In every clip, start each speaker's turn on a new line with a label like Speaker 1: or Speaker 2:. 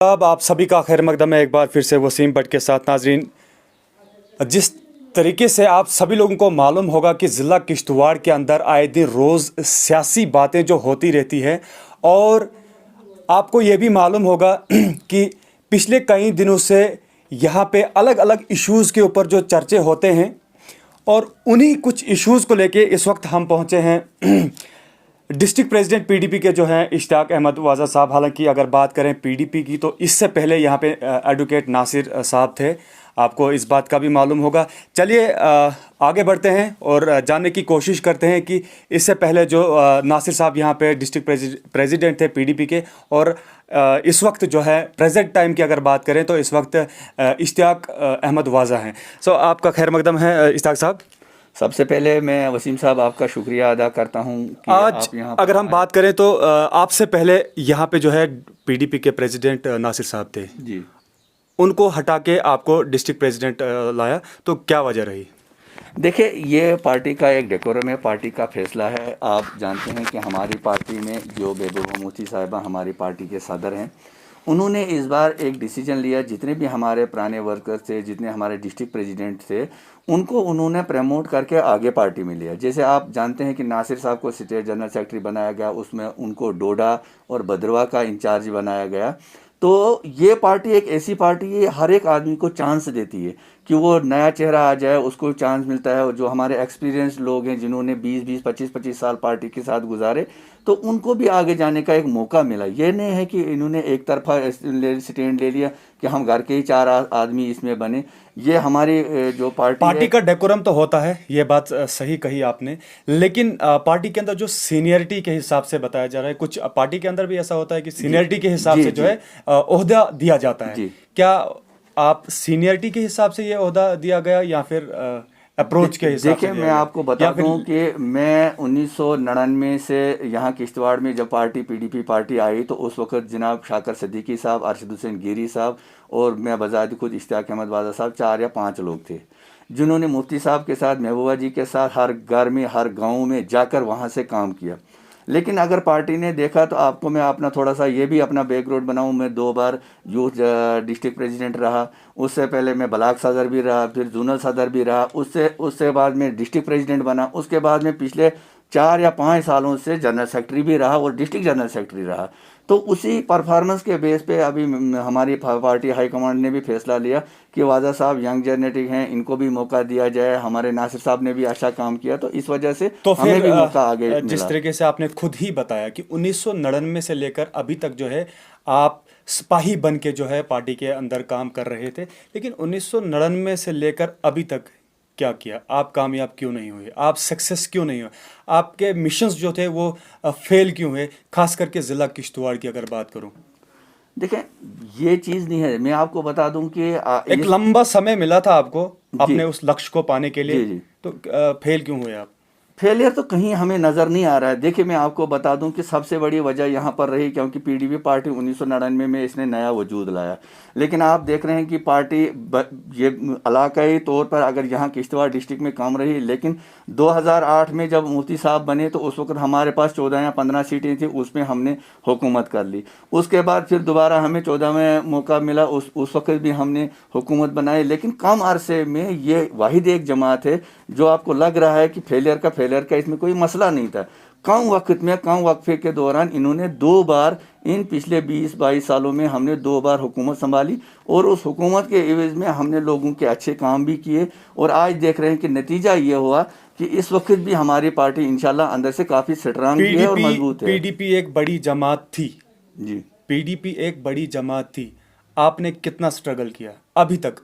Speaker 1: अब आप सभी का खैर मकदम है एक बार फिर से वसीम भट्ट के साथ। नाजरीन, जिस तरीके से आप सभी लोगों को मालूम होगा कि ज़िला किश्तवाड़ के अंदर आए दिन रोज़ सियासी बातें जो होती रहती है, और आपको ये भी मालूम होगा कि पिछले कई दिनों से यहाँ पे अलग अलग इश्यूज़ के ऊपर जो चर्चे होते हैं, और उन्हीं कुछ इश्यूज़ को लेके इस वक्त हम पहुँचे हैं डिस्ट्रिक्ट प्रेसिडेंट पीडीपी के जो हैं इश्तियाक अहमद वाजा साहब। हालांकि अगर बात करें पीडीपी की तो इससे पहले यहाँ पे एडवोकेट नासिर साहब थे, आपको इस बात का भी मालूम होगा। चलिए आगे बढ़ते हैं और जानने की कोशिश करते हैं कि इससे पहले जो नासिर साहब यहाँ पे डिस्ट्रिक्ट प्रेसिडेंट थे पीडीपी के, और इस वक्त जो है प्रेजेंट टाइम की अगर बात करें तो इस वक्त इश्तियाक अहमद वाजा हैं। सो आपका खैर मकदम है इश्तियाक साहब।
Speaker 2: सबसे पहले मैं वसीम साहब आपका शुक्रिया अदा करता हूं कि
Speaker 1: आज
Speaker 2: आप यहाँ
Speaker 1: अगर हम बात करें तो आपसे पहले यहाँ पे जो है पीडीपी के प्रेसिडेंट नासिर साहब थे
Speaker 2: जी,
Speaker 1: उनको हटा के आपको डिस्ट्रिक्ट प्रेसिडेंट लाया, तो क्या वजह रही?
Speaker 2: देखिए ये पार्टी का एक डेकोरम है, पार्टी का फैसला है। आप जानते हैं कि हमारी पार्टी में जो महबूबा मुफ्ती साहिबा हमारी पार्टी के सदर हैं, उन्होंने इस बार एक डिसीजन लिया। जितने भी हमारे पुराने वर्कर्स थे, जितने हमारे डिस्ट्रिक्ट प्रेसिडेंट थे, उनको उन्होंने प्रमोट करके आगे पार्टी में लिया। जैसे आप जानते हैं कि नासिर साहब को स्टेट जनरल सेक्रेटरी बनाया गया, उसमें उनको डोडा और भद्रवा का इंचार्ज बनाया गया। तो ये पार्टी एक ऐसी पार्टी है, हर एक आदमी को चांस देती है कि वो नया चेहरा आ जाए, उसको चांस मिलता है। और जो हमारे एक्सपीरियंस लोग हैं जिन्होंने 20-20, 25-25 साल पार्टी के साथ गुजारे, तो उनको भी आगे जाने का एक मौका मिला। ये नहीं है कि इन्होंने एक तरफा स्टैंड ले लिया कि हम घर के ही 4 आदमी इसमें बने। ये हमारी जो पार्टी
Speaker 1: का डेकोरम तो होता है, ये बात सही कही आपने, लेकिन पार्टी के अंदर जो सीनियरिटी के हिसाब से बताया जा रहा है, कुछ पार्टी के अंदर भी ऐसा होता है कि सीनियरिटी के हिसाब से जो है ओहदा दिया जाता है। क्या आप सीनियरिटी के हिसाब से ये ओहदा दिया गया या फिर अप्रोच के हिसाब से?
Speaker 2: देखिए मैं आपको बता दूं कि मैं 1999 से यहाँ किश्तवाड़ में जब पीडीपी पार्टी आई, तो उस वक्त जनाब शाकर सिद्दीकी साहब, अरशद हुसैन गिरी साहब और मैं बजाती खुद इश्तियाक अहमद वाजा साहब, 4 या 5 लोग थे जिन्होंने मुफ्ती साहब के साथ, महबूबा जी के साथ हर घर में, हर गाँव में जाकर वहाँ से काम किया। लेकिन अगर पार्टी ने देखा, तो आपको मैं अपना थोड़ा सा ये भी अपना बैकग्राउंड बनाऊं। मैं 2 बार यूथ डिस्ट्रिक्ट प्रेसिडेंट रहा, उससे पहले मैं ब्लॉक सदर भी रहा, फिर जोनल सदर भी रहा, उससे बाद में डिस्ट्रिक्ट प्रेसिडेंट बना। उसके बाद में पिछले 4 या 5 सालों से जनरल सेक्रेटरी भी रहा और डिस्ट्रिक्ट जनरल सेक्रेटरी रहा। तो उसी परफॉर्मेंस के बेस पे अभी हमारी पार्टी हाईकमांड ने भी फैसला लिया कि वाजा साहब यंग जेनेटिक हैं, इनको भी मौका दिया जाए। हमारे नासिर साहब ने भी अच्छा काम किया, तो इस वजह से
Speaker 1: तो
Speaker 2: हमें भी मौका आगे मिला।
Speaker 1: जिस तरीके से आपने खुद ही बताया कि 1999 से लेकर अभी तक जो है आप सिपाही बन के जो है पार्टी के अंदर काम कर रहे थे, लेकिन 1999 से लेकर अभी तक क्या किया? आप कामयाब क्यों नहीं हुए? आप सक्सेस क्यों नहीं हुए? आपके मिशंस जो थे वो फेल क्यों हुए? खास करके ज़िला किश्तवाड़ की अगर बात करूं,
Speaker 2: देखें ये चीज़ नहीं है। मैं आपको बता दूं कि
Speaker 1: एक लंबा समय मिला था आपको अपने उस लक्ष्य को पाने के लिए,
Speaker 2: जी।
Speaker 1: तो फेल क्यों हुए आप?
Speaker 2: फेलियर तो कहीं हमें नज़र नहीं आ रहा है। देखिए मैं आपको बता दूं कि सबसे बड़ी वजह यहाँ पर रही क्योंकि पीडीपी पार्टी 1999 में इसने नया वजूद लाया। लेकिन आप देख रहे हैं कि पार्टी ये इलाकाई तौर पर अगर यहाँ किश्तवाड़ डिस्ट्रिक्ट में कम रही, लेकिन 2008 में जब मुफ्ती साहब बने तो उस वक्त हमारे पास 14 या 15 सीटें थी, उसमें हमने हुकूमत कर ली। उसके बाद फिर दोबारा हमें 14 में मौका मिला, उस वक्त भी हमने हुकूमत बनाई। लेकिन कम अरसे में ये वाहिद एक जमात है जो आपको लग रहा है कि फेलियर का इसमें कोई मसला नहीं था। कम वक्त में, कम वक्फे के दौरान इन्होंने 2 बार, इन पिछले 20-22 सालों में हमने 2 बार हुकूमत संभाली, और उस हुकूमत के एवज में हमने लोगों के अच्छे काम भी किए। और आज देख रहे हैं कि नतीजा ये हुआ कि इस वक्त भी हमारी पार्टी इंशाल्लाह अंदर से काफ़ी स्ट्रांग है और मजबूत है।
Speaker 1: पीडीपी एक बड़ी जमात थी
Speaker 2: जी,
Speaker 1: पीडीपी एक बड़ी जमात थी। आपने कितना स्ट्रगल किया अभी तक?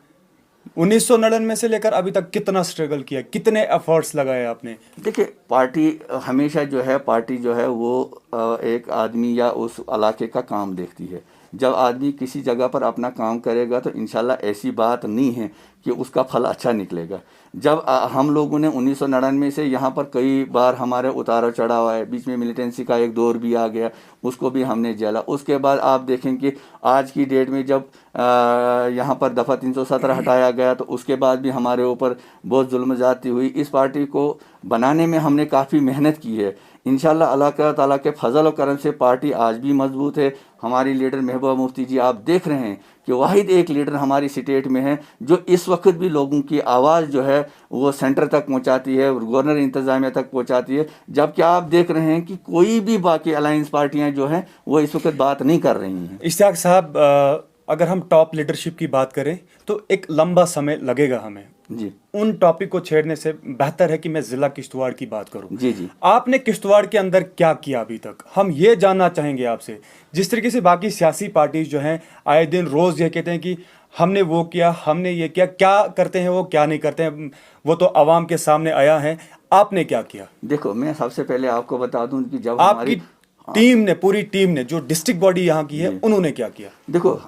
Speaker 1: 1999 से लेकर अभी तक कितना स्ट्रगल किया, कितने एफर्ट्स लगाए आपने?
Speaker 2: देखिए पार्टी हमेशा जो है, पार्टी जो है वो एक आदमी या उस इलाके का काम देखती है। जब आदमी किसी जगह पर अपना काम करेगा तो इंशाल्लाह ऐसी बात नहीं है कि उसका फल अच्छा निकलेगा। जब हम लोगों ने 1999 से यहाँ पर कई बार हमारे उतार चढ़ाव है, बीच में मिलिटेंसी का एक दौर भी आ गया, उसको भी हमने झेला। उसके बाद आप देखें कि आज की डेट में जब यहाँ पर दफ़ा 317 हटाया गया, तो उसके बाद भी हमारे ऊपर बहुत जुल्म ज़्यादती हुई। इस पार्टी को बनाने में हमने काफ़ी मेहनत की है। इंशाल्लाह अल्लाह ताला के फजल और करम से पार्टी आज भी मजबूत है। हमारी लीडर महबूबा मुफ्ती जी, आप देख रहे हैं कि वाहिद एक लीडर हमारी स्टेट में है जो इस वक्त भी लोगों की आवाज़ जो है वो सेंटर तक पहुंचाती है, गवर्नर इंतज़ामिया तक पहुंचाती है, जबकि आप देख रहे हैं कि कोई भी बाकी अलायंस पार्टियां जो हैं वो इस वक्त बात नहीं कर रही हैं।
Speaker 1: इश्तियाक साहब, अगर हम टॉप लीडरशिप की बात करें तो एक लंबा समय लगेगा हमें।
Speaker 2: जी
Speaker 1: उन टॉपिक को छेड़ने से बेहतर है कि मैं जिला किश्तवाड़ की बात करूं।
Speaker 2: जी जी
Speaker 1: आपने किश्तवाड़ के अंदर क्या किया अभी तक, हम ये जानना चाहेंगे आपसे। जिस तरीके से बाकी सियासी पार्टीज जो हैं आए दिन रोज ये कहते हैं कि हमने वो किया, हमने ये किया, क्या करते हैं वो, क्या नहीं करते हैं वो तो आवाम के सामने आया है। आपने क्या किया?
Speaker 2: देखो, मैं सबसे पहले आपको बता दूं कि जब
Speaker 1: आपकी
Speaker 2: हमारी
Speaker 1: टीम ने, पूरी टीम ने, जो डिस्ट्रिक्ट बॉडी यहाँ की है, उन्होंने क्या किया?
Speaker 2: देखो,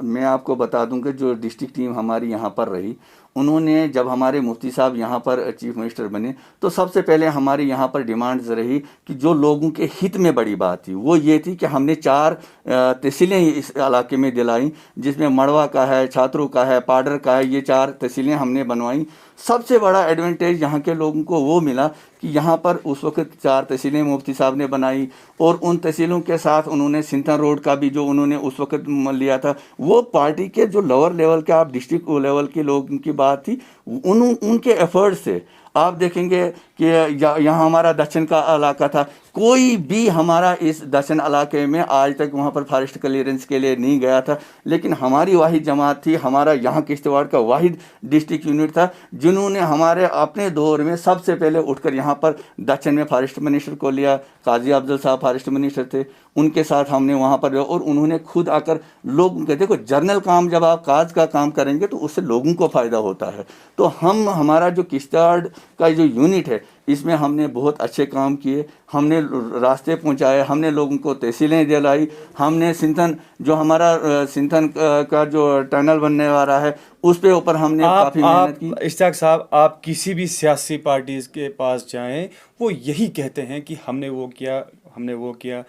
Speaker 2: मैं आपको बता दूं कि जो डिस्ट्रिक्ट टीम हमारी यहाँ पर रही, उन्होंने जब हमारे मुफ्ती साहब यहाँ पर चीफ मिनिस्टर बने तो सबसे पहले हमारी यहाँ पर डिमांड्स रही कि जो लोगों के हित में बड़ी बात थी वो ये थी कि हमने 4 तहसीलें इस इलाके में दिलाई, जिसमें मड़वा का है, छात्रों का है, पाडर का है, ये 4 तहसीलें हमने बनवाई। सबसे बड़ा एडवांटेज यहाँ के लोगों को वो मिला कि यहाँ पर उस वक्त 4 तहसीलें मुफ्ती साहब ने बनाई और उन तहसीलों के साथ उन्होंने सिंथन रोड का भी जो उन्होंने उस वक्त लिया था, वो पार्टी के जो लोअर लेवल के, आप डिस्ट्रिक्ट लेवल के लोगों की बात थी, उनके एफर्ट से आप देखेंगे कि यहाँ हमारा दक्षिण का इलाका था, कोई भी हमारा इस दक्षिण इलाके में आज तक वहाँ पर फॉरेस्ट क्लियरेंस के लिए नहीं गया था, लेकिन हमारी वाहिद जमात थी, हमारा यहाँ किश्तवाड़ का वाहिद डिस्ट्रिक्ट यूनिट था जिन्होंने हमारे अपने दौर में सबसे पहले उठकर यहाँ पर दक्षिण में फॉरेस्ट मिनिस्टर को लिया। काजी अफजल साहब फॉरेस्ट मिनिस्टर थे, उनके साथ हमने वहाँ पर और उन्होंने खुद आकर लोगों के, देखो जर्नल काम जब आप काज का काम करेंगे तो उससे लोगों को फ़ायदा होता है। तो हमारा जो किश्तवाड़ का जो यूनिट है इसमें हमने बहुत अच्छे काम किए, हमने रास्ते पहुंचाए, हमने लोगों को तहसीलें दिलाई, हमने सिंथन जो हमारा सिंथन का जो टनल बनने वाला है उस पे ऊपर हमने काफ़ी मेहनत की।
Speaker 1: इश्तियाक साहब, आप किसी भी सियासी पार्टी के पास जाएं वो यही कहते हैं कि हमने वो किया, हमने वो किया।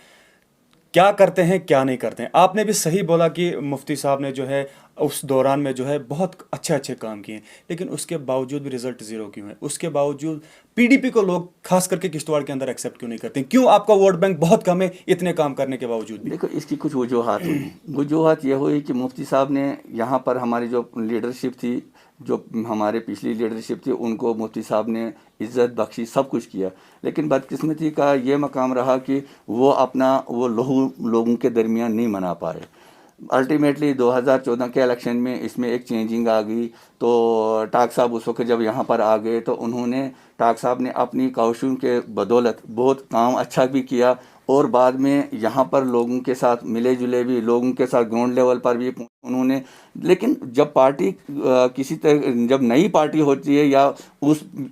Speaker 1: क्या करते हैं, क्या नहीं करते हैं? आपने भी सही बोला कि मुफ्ती साहब ने जो है उस दौरान में जो है बहुत अच्छे अच्छे काम किए, लेकिन उसके बावजूद भी रिजल्ट ज़ीरो क्यों है? उसके बावजूद पीडीपी को लोग खास करके किश्तवाड़ के अंदर एक्सेप्ट क्यों नहीं करते? क्यों आपका वोट बैंक बहुत कम है इतने काम करने के बावजूद भी?
Speaker 2: देखो, इसकी कुछ वजूहत हुई। वजूहत यह हुई कि मुफ्ती साहब ने यहाँ पर हमारी जो लीडरशिप थी, जो हमारे पिछली लीडरशिप थी, उनको मुफ्ती साहब ने इज़्ज़त बख्शी, सब कुछ किया, लेकिन बदकिस्मती का ये मकाम रहा कि वो अपना वो लोगों के दरमियान नहीं मना पाए। अल्टीमेटली 2014 के इलेक्शन में इसमें एक चेंजिंग आ गई। तो टाक साहब उस वक्त जब यहाँ पर आ गए तो उन्होंने, टाक साहब ने अपनी कौशल के बदौलत बहुत काम अच्छा भी किया और बाद में यहाँ पर लोगों के साथ मिले जुले भी, लोगों के साथ ग्राउंड लेवल पर भी उन्होंने। लेकिन जब पार्टी जब नई पार्टी होती है या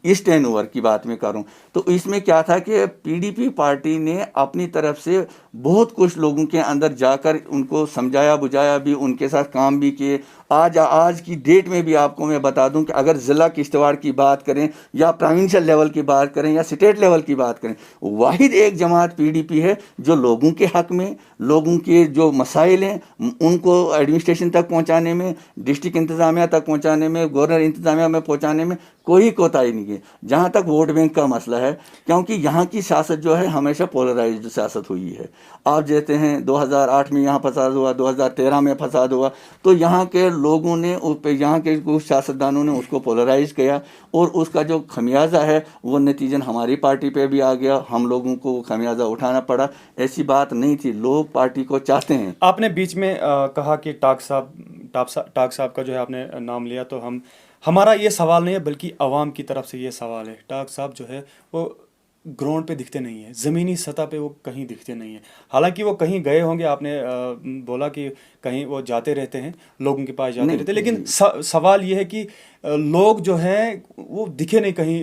Speaker 2: इस टेन ओवर की बात मैं करूं तो इसमें क्या था कि पीडीपी पार्टी ने अपनी तरफ से बहुत कुछ लोगों के अंदर जाकर उनको समझाया बुझाया भी, उनके साथ काम भी किए। आज की डेट में भी आपको मैं बता दूं कि अगर ज़िला किश्तवाड़ की बात करें या प्रोविंशियल लेवल की बात करें या स्टेट लेवल की बात करें, वाहिद एक जमात पीडीपी है जो लोगों के हक में, लोगों के जो मसाइल हैं उनको एडमिनिस्ट्रेशन तक पहुंचाने में, डिस्ट्रिक्ट इंतज़ामिया तक पहुंचाने में, गवर्नर इंतज़ामिया में पहुंचाने में कोई कोताही नहीं है। जहाँ तक वोट बैंक का मसला है, क्योंकि यहाँ की सियासत जो है हमेशा पोलराइज्ड सियासत हुई है। आप देखते हैं 2008 में यहाँ फसाद हुआ, 2013 में फसाद हुआ, तो यहाँ के लोगों ने, यहाँ के कुछ सियासतदानों ने उसको पोलराइज किया और उसका जो खमियाजा है वो नतीजन हमारी पार्टी पे भी आ गया, हम लोगों को खमियाजा उठाना पड़ा। ऐसी बात नहीं थी, लोग पार्टी को चाहते हैं।
Speaker 1: आपने बीच में कहा कि टाक साहब का जो है आपने नाम लिया, तो हमारा ये सवाल नहीं है बल्कि आवाम की तरफ से ये सवाल है। टाक साहब जो है वो ग्राउंड पे दिखते नहीं है, ज़मीनी सतह पे वो कहीं दिखते नहीं है। हालांकि वो कहीं गए होंगे, आपने बोला कि कहीं वो जाते रहते हैं, लोगों के पास जाते रहते हैं, लेकिन सवाल ये है कि लोग जो हैं वो दिखे नहीं कहीं,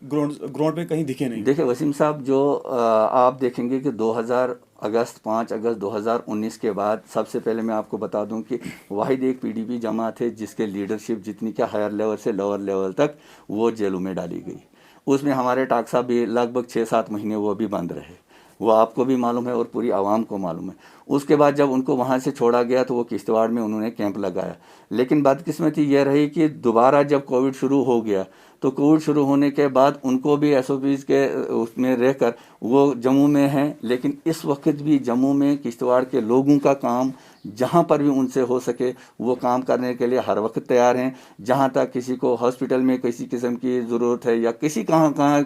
Speaker 1: ग्राउंड पे कहीं दिखे नहीं।
Speaker 2: देखिए वसीम साहब, जो आप देखेंगे कि 5 अगस्त 2019 के बाद सबसे पहले मैं आपको बता दूं कि वाहिद एक पीडीपी जमात है जिसके लीडरशिप जितनी क्या हायर लेवल से लोअर लेवल तक वो जेलों में डाली गई। उसमें हमारे टाक साहब भी लगभग 6-7 महीने वो भी बंद रहे, वो आपको भी मालूम है और पूरी आवाम को मालूम है। उसके बाद जब उनको वहाँ से छोड़ा गया तो वो किश्तवाड़ में उन्होंने कैंप लगाया, लेकिन बदकिस्मती ये रही कि दोबारा जब कोविड शुरू हो गया तो कोविड शुरू होने के बाद उनको भी एसओपीज के उसमें रहकर वो जम्मू में हैं, लेकिन इस वक्त भी जम्मू में किश्तवाड़ के लोगों का काम जहाँ पर भी उनसे हो सके वो काम करने के लिए हर वक्त तैयार हैं। जहाँ तक किसी को हॉस्पिटल में किसी किस्म की ज़रूरत है या किसी कहाँ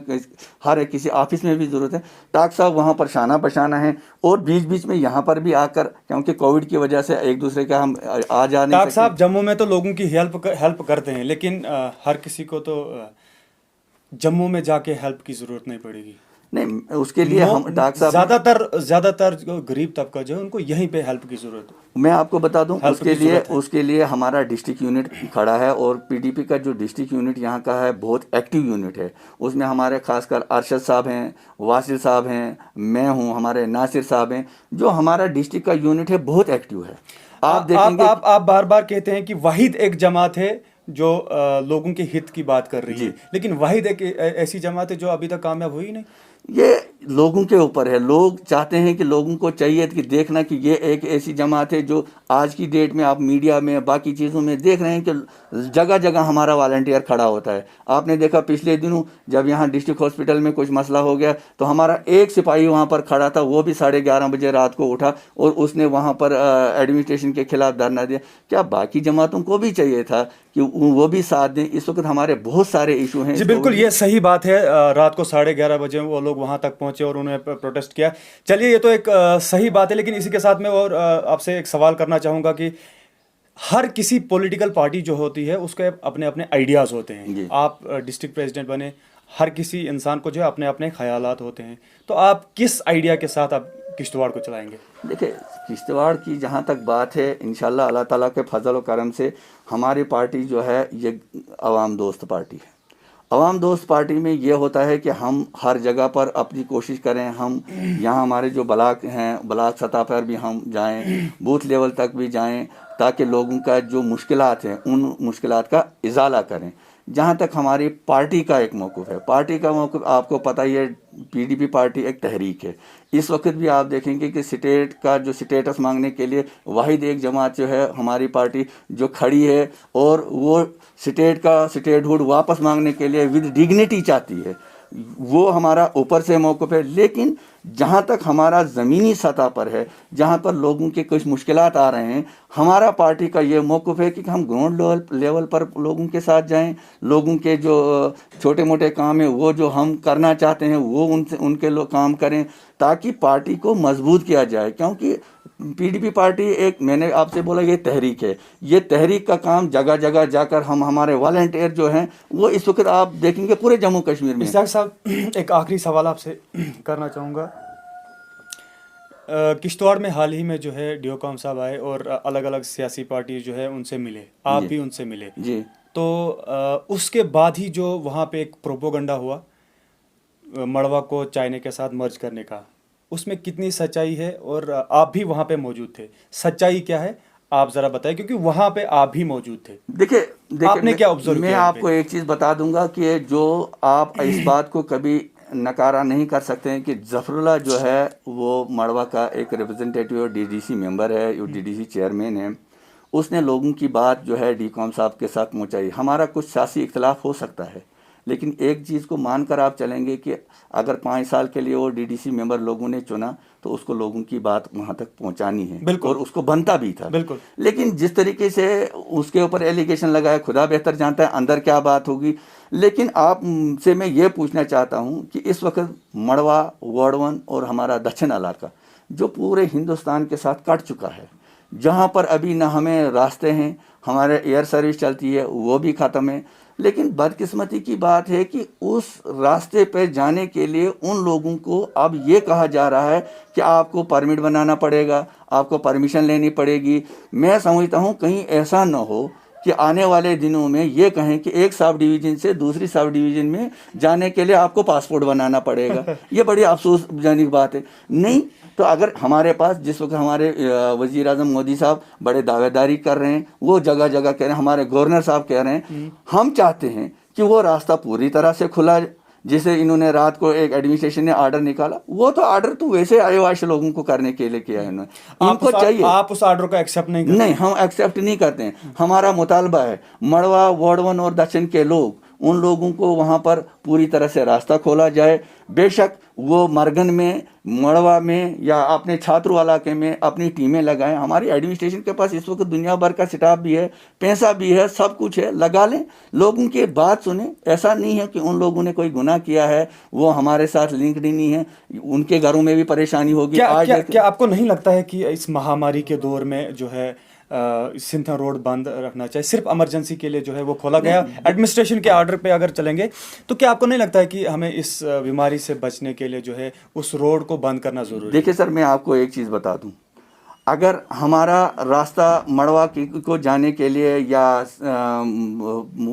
Speaker 2: हर एक किसी ऑफिस में भी ज़रूरत है, डॉक्टर साहब वहाँ पर शाना बशाना है। और बीच बीच में यहाँ पर भी आकर, क्योंकि कोविड की वजह से एक दूसरे का हम आ जा नहीं
Speaker 1: डॉक्टर
Speaker 2: सकते।
Speaker 1: साहब जम्मू में तो लोगों की हेल्प करते हैं, लेकिन हर किसी को तो जम्मू में जाके हेल्प की ज़रूरत नहीं पड़ेगी।
Speaker 2: नहीं, उसके लिए हम डॉक्टर साहब
Speaker 1: ज़्यादातर जो गरीब तबका जो है उनको यहीं पे हेल्प की ज़रूरत है।
Speaker 2: मैं आपको बता दूं,
Speaker 1: हेल्प
Speaker 2: उसके लिए हमारा डिस्ट्रिक्ट यूनिट खड़ा है और पीडीपी का जो डिस्ट्रिक्ट यूनिट यहाँ का है बहुत एक्टिव यूनिट है। उसमें हमारे खासकर अरशद साहब हैं, वासिल साहब हैं, मैं हूँ, हमारे नासिर साहब हैं। जो हमारा डिस्ट्रिक्ट का यूनिट है बहुत एक्टिव है। आप देखेंगे
Speaker 1: आप बार बार कहते हैं कि वाहिद एक जमात है जो लोगों के हित की बात कर रही है, लेकिन वाहिद एक ऐसी जमात है जो अभी तक कामयाब हुई नहीं।
Speaker 2: ये लोगों के ऊपर है। लोग चाहते हैं कि लोगों को चाहिए कि देखना कि ये एक ऐसी जमात है जो आज की डेट में आप मीडिया में बाकी चीज़ों में देख रहे हैं कि जगह जगह हमारा वॉलंटियर खड़ा होता है। आपने देखा पिछले दिनों जब यहाँ डिस्ट्रिक्ट हॉस्पिटल में कुछ मसला हो गया तो हमारा एक सिपाही वहाँ पर खड़ा था, वो भी 11:30 बजे रात को उठा और उसने वहाँ पर एडमिनिस्ट्रेशन के खिलाफ धरना दिया। क्या बाकी जमातों को भी चाहिए था कि वो भी साथ दें? इस वक्त हमारे बहुत सारे इशू हैं।
Speaker 1: जी बिल्कुल, ये सही बात है। रात को 11:30 बजे वो लोग वहां तक पहुंचे और उन्होंने प्रोटेस्ट किया। चलिए, ये तो एक सही बात है, लेकिन इसी के साथ मैं और आपसे एक सवाल करना चाहूंगा कि हर किसी पॉलिटिकल पार्टी जो होती है उसके अपने अपने आइडियाज़ होते हैं। आप डिस्ट्रिक्ट प्रेसिडेंट बने, हर किसी इंसान को जो है अपने अपने ख्यालात होते हैं, तो आप किस आइडिया के साथ आप किश्तवाड़ को चलाएंगे?
Speaker 2: देखिए, किश्तवाड़ की जहाँ तक बात है, इंशाल्लाह अल्लाह ताला के फजल व करम से हमारी पार्टी जो है ये अवाम दोस्त पार्टी है। अवाम दोस्त पार्टी में ये होता है कि हम हर जगह पर अपनी कोशिश करें। हम यहाँ हमारे जो ब्लॉक हैं, ब्लॉक सतह पर भी हम जाएं, बूथ लेवल तक भी जाएं, ताकि लोगों का जो मुश्किलात हैं उन मुश्किलात का इजाला करें। जहाँ तक हमारी पार्टी का एक मौक़िफ़ है, पार्टी का मौक़िफ़ आपको पता ही है, पीडीपी पार्टी एक तहरीक है। इस वक्त भी आप देखेंगे कि स्टेट का जो स्टेटस मांगने के लिए वाहिद एक जमात जो है हमारी पार्टी जो खड़ी है और वो स्टेट का स्टेटहुड वापस मांगने के लिए विद डिग्निटी चाहती है। वो हमारा ऊपर से मौक़िफ़ है। लेकिन जहाँ तक हमारा ज़मीनी सतह पर है, जहाँ पर लोगों के कुछ मुश्किलात आ रहे हैं, हमारा पार्टी का ये मौक़िफ़ है कि हम ग्राउंड लेवल पर लोगों के साथ जाएं। लोगों के जो छोटे मोटे काम है वो जो हम करना चाहते हैं वो उनके लोग काम करें, ताकि पार्टी को मजबूत किया जाए। क्योंकि पीडीपी पार्टी एक, मैंने आपसे बोला, ये तहरीक है। ये तहरीक का काम जगह जगह जाकर हम हमारे वॉलंटियर जो हैं वो इस वक्त आप देखेंगे पूरे जम्मू कश्मीर में।
Speaker 1: इसाक साहब, एक आखिरी सवाल आपसे करना चाहूँगा। किश्तवाड़ में हाल ही में जो है डीओकॉम साहब आए और अलग अलग सियासी पार्टी जो है उनसे मिले, आप भी उनसे मिले
Speaker 2: जी।
Speaker 1: तो उसके बाद ही जो वहाँ पे एक प्रोपोगंडा हुआ मड़वा को चाइना के साथ मर्ज करने का, उसमें कितनी सच्चाई है? और आप भी वहाँ पे मौजूद थे, सच्चाई क्या है आप ज़रा बताएं, क्योंकि वहाँ पे आप भी मौजूद थे।
Speaker 2: देखिए
Speaker 1: आपने क्या ऑब्जर्व किया?
Speaker 2: मैं आपको एक चीज़ बता दूंगा कि जो आप इस बात को कभी नकारा नहीं कर सकते हैं कि जफरुल्लाह जो है वो मड़वा का एक रिप्रेजेंटेटिव और डीडीसी मेंबर है, डीडीसी चेयरमैन है। उसने लोगों की बात जो है डीकॉम साहब के साथ पहुँचाई। हमारा कुछ सियासी इख्तलाफ हो सकता है, लेकिन एक चीज़ को मानकर आप चलेंगे कि अगर 5 साल के लिए वो डीडीसी मेंबर लोगों ने चुना तो उसको लोगों की बात वहाँ तक पहुँचानी है, और उसको बनता भी था।
Speaker 1: बिल्कुल।
Speaker 2: लेकिन जिस तरीके से उसके ऊपर एलिगेशन लगाया, खुदा बेहतर जानता है अंदर क्या बात होगी। लेकिन आप से मैं ये पूछना चाहता हूँ कि इस वक्त मड़वा, वार्ड 1 और हमारा दक्षिण इलाका जो पूरे हिंदुस्तान के साथ कट चुका है, जहाँ पर अभी ना हमें रास्ते हैं, हमारे एयर सर्विस चलती है वो भी ख़त्म है। लेकिन बदकिस्मती की बात है कि उस रास्ते पर जाने के लिए उन लोगों को अब ये कहा जा रहा है कि आपको परमिट बनाना पड़ेगा, आपको परमिशन लेनी पड़ेगी। मैं समझता हूँ कहीं ऐसा ना हो कि आने वाले दिनों में ये कहें कि एक सब डिवीज़न से दूसरी सब डिवीज़न में जाने के लिए आपको पासपोर्ट बनाना पड़ेगा। ये बड़ी अफसोसजनक बात है। नहीं तो अगर हमारे पास जिस वक्त हमारे वज़ीर आज़म मोदी साहब बड़े दावेदारी कर रहे हैं, वो जगह जगह कह रहे हैं, हमारे गवर्नर साहब कह रहे हैं, हम चाहते हैं कि वो रास्ता पूरी तरह से खुला। जिसे इन्होंने रात को एक एडमिनिस्ट्रेशन ने ऑर्डर निकाला, वो तो ऑर्डर तो वैसे आयोवाश लोगों को करने के लिए किया है इन्होंने। इनको चाहिए,
Speaker 1: आप उस ऑर्डर को एक्सेप्ट नहीं करते?
Speaker 2: नहीं, हम एक्सेप्ट नहीं करते हैं। हमारा मुतालबा है मड़वा, वार्ड 1 और दक्षिण के लोग उन लोगों को वहाँ पर पूरी तरह से रास्ता खोला जाए। बेशक वो मरगन में, मड़वा में या अपने छात्रों इलाके में अपनी टीमें लगाएं। हमारी एडमिनिस्ट्रेशन के पास इस वक्त दुनिया भर का स्टाफ भी है, पैसा भी है, सब कुछ है, लगा लें, लोगों की बात सुने। ऐसा नहीं है कि उन लोगों ने कोई गुनाह किया है, वो हमारे साथ लिंक्ड ही नहीं है, उनके घरों में भी परेशानी होगी।
Speaker 1: क्या आपको नहीं लगता है कि इस महामारी के दौर में जो है सिंथन रोड बंद रखना चाहिए, सिर्फ इमरजेंसी के लिए जो है वो खोला गया, एडमिनिस्ट्रेशन के ऑर्डर पे अगर चलेंगे तो क्या आपको नहीं लगता है कि हमें इस बीमारी से बचने के लिए जो है उस रोड को बंद करना जरूरी है?
Speaker 2: देखिए सर, मैं आपको एक चीज़ बता दूं, अगर हमारा रास्ता मड़वा को जाने के लिए या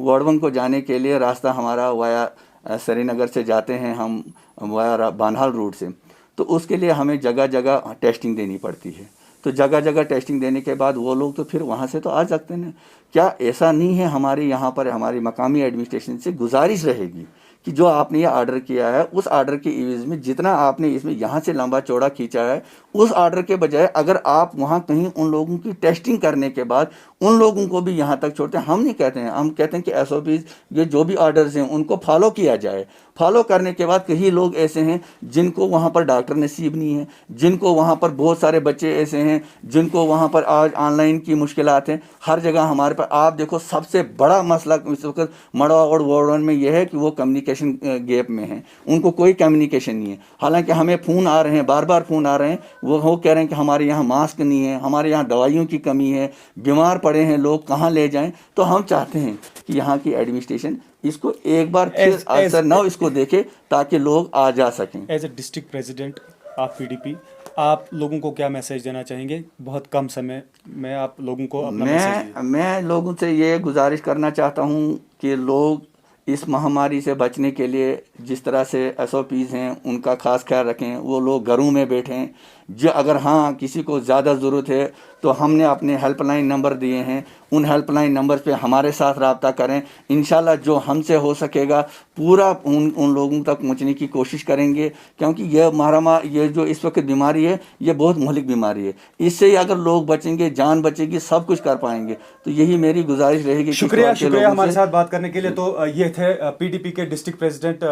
Speaker 2: वड़वंग को जाने के लिए रास्ता हमारा वाया श्रीनगर से जाते हैं हम, वाया बानहाल रूट से, तो उसके लिए हमें जगह जगह टेस्टिंग देनी पड़ती है। तो जगह जगह टेस्टिंग देने के बाद वो लोग तो फिर वहाँ से तो आ सकते हैं। क्या ऐसा नहीं है? हमारे यहाँ पर हमारी मकामी एडमिनिस्ट्रेशन से गुजारिश रहेगी कि जो आपने ये ऑर्डर किया है, उस ऑर्डर के एवज में जितना आपने इसमें यहाँ से लंबा चौड़ा खींचा है, उस ऑर्डर के बजाय अगर आप वहाँ कहीं उन लोगों की टेस्टिंग करने के बाद उन लोगों को भी यहाँ तक छोड़ते हैं। हम नहीं कहते हैं, हम कहते हैं कि SOPs ये जो भी ऑर्डर्स हैं उनको फॉलो किया जाए। फॉलो करने के बाद कई लोग ऐसे हैं जिनको वहाँ पर डॉक्टर नसीब नहीं है, जिनको वहाँ पर बहुत सारे बच्चे ऐसे हैं जिनको वहाँ पर आज ऑनलाइन की मुश्किलात हैं। हर जगह हमारे पर आप देखो, सबसे बड़ा मसला इस वक्त मड़वा और वार्डन में यह है कि वो कम्युनिकेशन गैप में है, उनको कोई कम्युनिकेशन नहीं है। हालांकि हमें फ़ोन आ रहे हैं, बार बार फ़ोन आ रहे हैं, वो कह रहे हैं कि हमारे यहाँ मास्क नहीं है, हमारे यहाँ दवाइयों की कमी है, बीमार पड़े हैं लोग, कहाँ ले जाएं। तो हम चाहते हैं कि यहाँ की एडमिनिस्ट्रेशन इसको एक बार फिर असर न इसको देखे ताकि लोग आ जा सकें।
Speaker 1: As a district president of PDP, आप लोगों को क्या मैसेज देना चाहेंगे? बहुत कम समय में आप लोगों को अपना
Speaker 2: मैं लोगों से ये गुजारिश करना चाहता हूँ कि लोग इस महामारी से बचने के लिए जिस तरह से SOPs हैं उनका खास ख्याल रखें। वो लोग घरों में बैठें। जो अगर हाँ किसी को ज़्यादा ज़रूरत है तो हमने अपने हेल्पलाइन नंबर दिए हैं, उन हेल्पलाइन नंबर पे हमारे साथ रब्ता करें। इंशाल्लाह जो हमसे हो सकेगा पूरा उन लोगों तक पहुंचने की कोशिश करेंगे, क्योंकि ये जो इस वक्त बीमारी है ये बहुत महलिक बीमारी है। इससे ही अगर लोग बचेंगे, जान बचेगी, सब कुछ कर पाएंगे। तो यही मेरी गुजारिश रहेगी।
Speaker 1: शुक्रिया हमारे साथ बात करने के लिए। तो ये थे PDP के डिस्ट्रिक्ट प्रेसिडेंट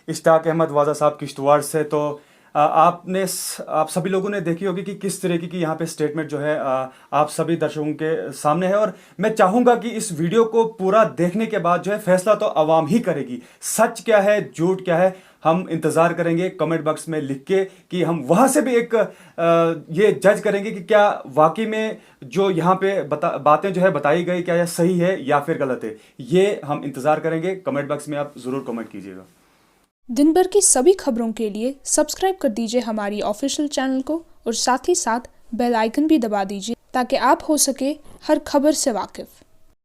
Speaker 1: इश्ताक अहमद वाजा साहब किश्तवाड़ से। तो आप सभी लोगों ने देखी होगी कि किस तरीके की यहाँ पे स्टेटमेंट जो है आप सभी दर्शकों के सामने है। और मैं चाहूँगा कि इस वीडियो को पूरा देखने के बाद जो है फैसला तो आवाम ही करेगी, सच क्या है झूठ क्या है। हम इंतज़ार करेंगे कमेंट बॉक्स में लिख के कि हम वहाँ से भी एक ये जज करेंगे कि क्या वाकई में जो यहाँ पे बातें जो है बताई गई क्या यह सही है या फिर गलत है। ये हम इंतज़ार करेंगे। कमेंट बॉक्स में आप ज़रूर कमेंट कीजिएगा।
Speaker 3: दिन भर की सभी खबरों के लिए सब्सक्राइब कर दीजिए हमारी ऑफिशियल चैनल को और साथ ही साथ बेल आइकन भी दबा दीजिए ताकि आप हो सके हर खबर से वाकिफ।